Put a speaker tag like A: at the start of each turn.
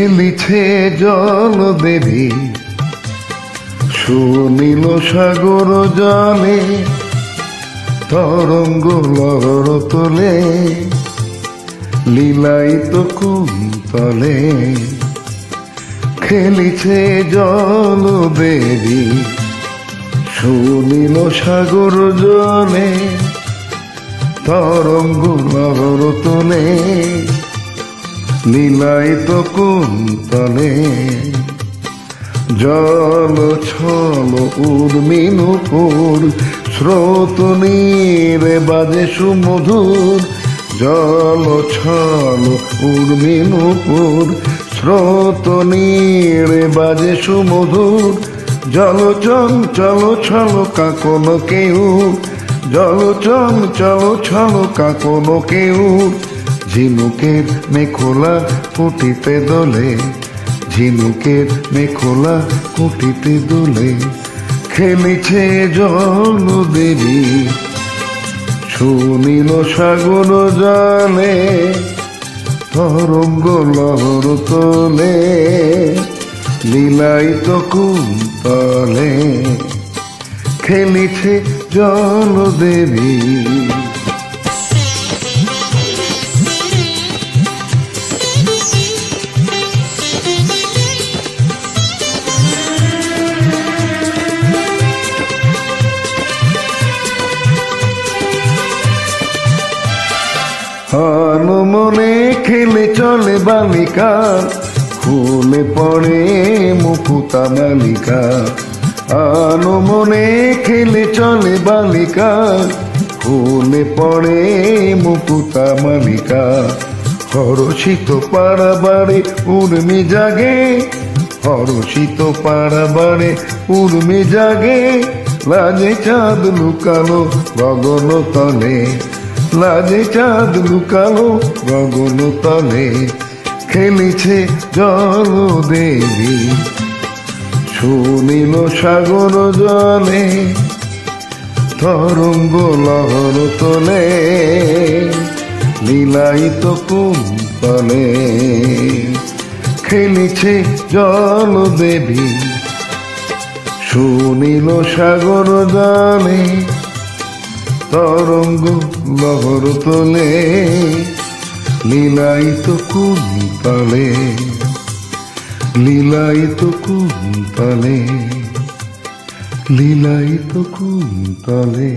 A: খেলিছে জল দেবী সুনীল সাগর জলে, তরঙ্গ লহর তোলে লীলায়িত কুন্তলে। খেলিছে জল দেবী সুনীল সাগর জলে, তরঙ্গ লহর তোলে লীলায়িত কুন্তলে। জল ছল উর্মিনুপুর স্রোত নীরে বাজে সুমধুর। জল ছল উর্মিনুপুর স্রোত নীরে বাজে সুমধুর। জল চঞ্চল ছল কাকন কেউর, জল চঞ্চল ছল কাকন কেউর। ঝিনুকের মেখোলা কুটিতে দোলে, ঝিনুকের মেখোলা কুটিতে দোলে। খেলিছে জল দেবী সুনীল সাগর জলে, তরঙ্গ লহর তোলে লীলায়িত কুন্তলে। খেলিছে জল দেবী। মনে খেলে চলে বালিকা, ফুলে পড়ে মুকুতা মালিকা। মনে খেলে চলে বালিকা, ফুলে পড়ে মুকুতা মালিকা। হরষিত পাড়াবাড়ে উর্মি জাগে, হরষিত পাড়াবাড়ে উর্মি জাগে। লাজে চাঁদ লুকালো গগন তলে, লাজে চাঁদ লুকালো গগন তলে। খেলিছে জল দেবী সুনীল সাগর জলে, তরঙ্গ লহর তোলে লীলায়িত কুন্তলে। খেলিছে জল দেবী সুনীল সাগর জলে, তরঙ্গ লহর তোলে লীলায়িত কুন্তলে, লীলায়িত কুন্তলে, লীলায়িত কুন্তলে।